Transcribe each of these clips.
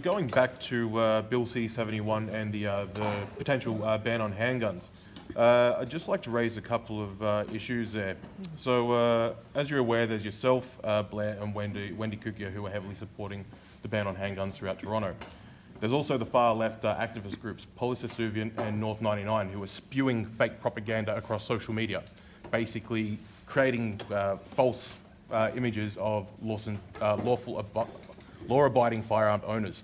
going back to Bill C-71 and the potential ban on handguns, I'd just like to raise a couple of issues there. So, as you're aware, there's yourself, Blair, and Wendy Kukia, who are heavily supporting the ban on handguns throughout Toronto. There's also the far-left activist groups, Police Estuvian and North 99, who are spewing fake propaganda across social media, basically creating false images of law-abiding firearm owners.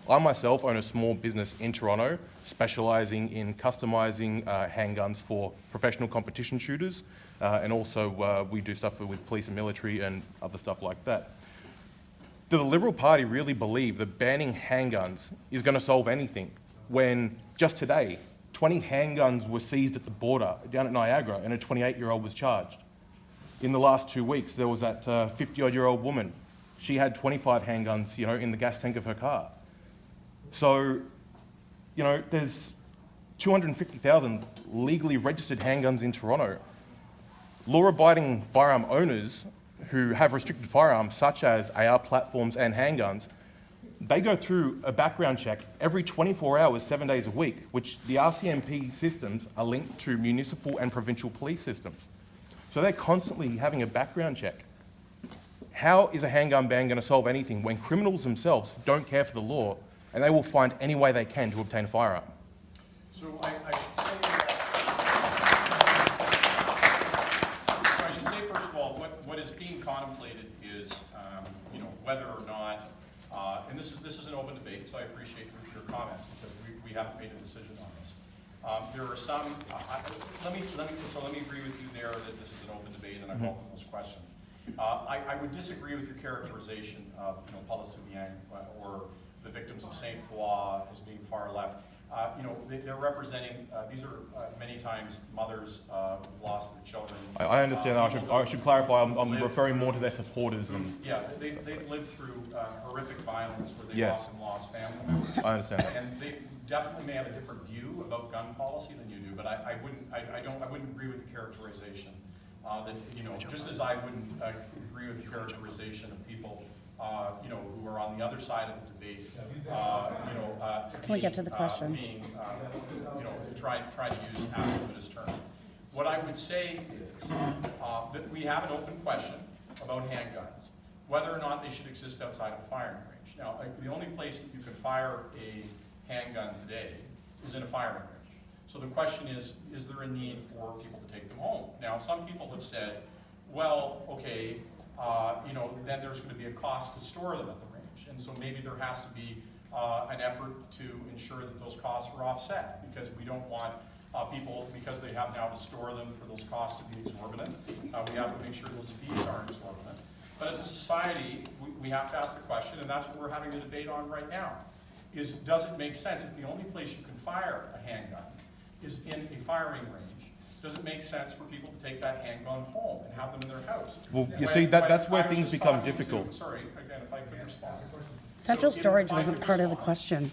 I myself own a small business in Toronto specialising in customising handguns for professional competition shooters, and also we do stuff with police and military and other stuff like that. Do the Liberal Party really believe that banning handguns is going to solve anything when just today 20 handguns were seized at the border down at Niagara and a 28-year-old was charged? In the last 2 weeks, there was that 50-odd-year-old woman. She had 25 handguns, in the gas tank of her car. So, there's 250,000 legally registered handguns in Toronto. Law-abiding firearm owners who have restricted firearms, such as AR platforms and handguns, they go through a background check every 24 hours, 7 days a week, which the RCMP systems are linked to municipal and provincial police systems. So they're constantly having a background check. How is a handgun ban going to solve anything when criminals themselves don't care for the law and they will find any way they can to obtain a firearm? So I should say, first of all, what is being contemplated is, whether or not, and this is an open debate, so I appreciate your comments because we haven't made a decision on this. There are some. Let me agree with you there that this is an open debate, and I welcome those questions. I would disagree with your characterization of Paul Soubian or the victims of Saint Foy as being far left. They're representing, these are many times mothers who've lost their children. I understand. I should clarify, I'm referring more to their supporters. Yeah, they've lived through horrific violence where they've Yes. often lost family members. I understand. And they definitely may have a different view about gun policy than you do, but I wouldn't agree with the characterization that, just as I wouldn't agree with the characterization of people who are on the other side of the debate, Can we get to the question? Try to use absolutist terms. What I would say is that we have an open question about handguns, whether or not they should exist outside of a firing range. Now, the only place that you can fire a handgun today is in a firing range. So the question is there a need for people to take them home? Now, some people have said, well, okay, then there's going to be a cost to store them at the range. And so maybe there has to be an effort to ensure that those costs are offset, because we don't want people, because they have now to store them, for those costs to be exorbitant. We have to make sure those fees aren't exorbitant. But as a society, we have to ask the question, and that's what we're having the debate on right now, is does it make sense if the only place you can fire a handgun is in a firing range? Does it make sense for people to take that handgun home and have them in their house? Well, you see, that's where things become difficult. Sorry, again, if I could respond. Central So storage if I wasn't could part of the respond, question.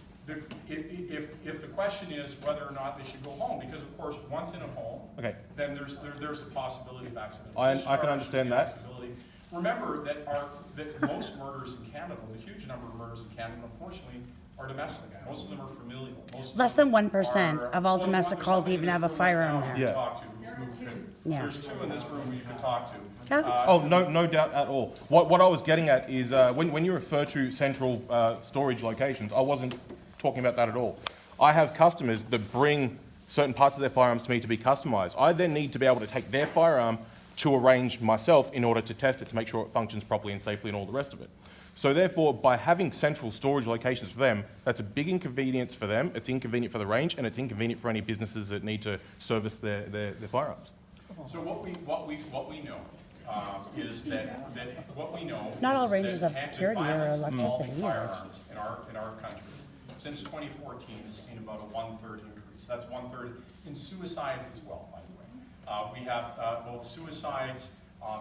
If the question is whether or not they should go home, because of course, once in a home, Okay. then there's a possibility of accidental I discharge, can understand there's that. the possibility. Remember that most murders in Canada, the huge number of murders in Canada, unfortunately, are domestic. Most of them are familial. Less than 1% of all domestic calls even have a firearm there. Yeah. Yeah. There's two in this room who you can talk to. Yeah. Oh, no doubt at all. What I was getting at is when you refer to central storage locations, I wasn't talking about that at all. I have customers that bring certain parts of their firearms to me to be customized. I then need to be able to take their firearm to a range myself in order to test it to make sure it functions properly and safely and all the rest of it. So therefore, by having central storage locations for them, that's a big inconvenience for them, it's inconvenient for the range, and it's inconvenient for any businesses that need to service their firearms. So what we know is that what we know. Not all is ranges that have security or violence electricity involving either. firearms in our country since 2014 has seen about a 1/3 increase. That's 1/3 in suicides as well, by the way. We have both suicides,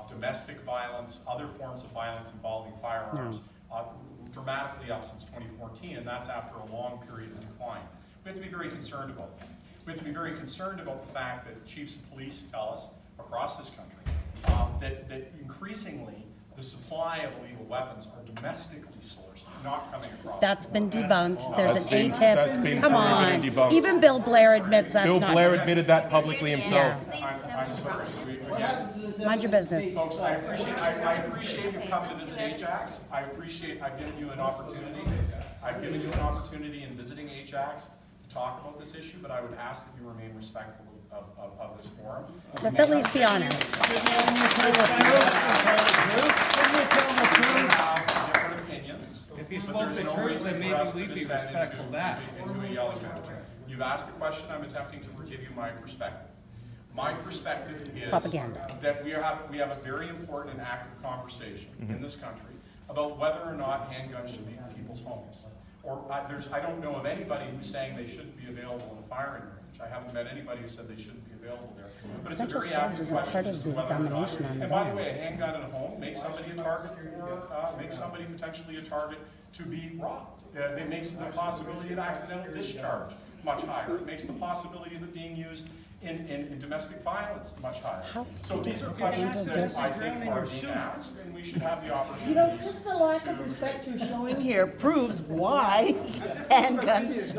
domestic violence, other forms of violence involving firearms, dramatically up since 2014, and that's after a long period of decline. We have to be very concerned about that. We have to be very concerned about the fact that chiefs of police tell us across this country that increasingly the supply of illegal weapons are domestically sourced not coming across. That's been debunked. There's an That's been ATIP. Come on. debunked. Even Bill Blair admits that's Bill not. Blair admitted that publicly himself. I'm sorry. Again, Mind your business. folks, I appreciate you've come to visit Ajax. I've given you an opportunity. I've given you an opportunity in visiting Ajax to talk about this issue, but I would ask that you remain respectful of this forum. Let's at least be honest. Have different opinions. If you but spoke there's the no truth, reason then for maybe us to we'd be descend respectful of that. into a yelling match. You've asked the question, I'm attempting to give you my perspective. My perspective is Propaganda. that we have a very important and active conversation in this country about whether or not handguns should be in people's homes. Or I don't know of anybody who's saying they shouldn't be available in a firing range. I haven't met anybody who said they shouldn't be available there. But it's a Central very storage active isn't part question of as to the whether or not. examination on the And by the ban. way, a handgun in a home makes somebody a target for, makes somebody potentially a target to be robbed. It makes the possibility of accidental discharge much higher. It makes the possibility of it being used in domestic violence much higher. So these are questions that I think are being asked, and we should have the opportunity. You know, just the lack of respect you're showing here proves why handguns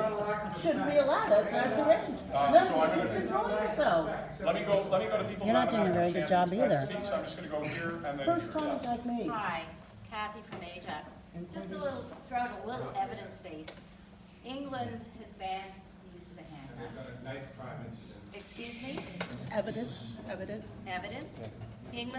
shouldn't be allowed outside the range. So I'm No, you gonna- control yourselves. Let me go to people. You're not who doing a haven't very had good chance job to either. speak, so I'm just gonna go here and then First here. Yes. contact made. Hi, Kathy from Ajax. Just throw out a little evidence base. England has banned the use of a handgun. Excuse me? Evidence. Evidence? England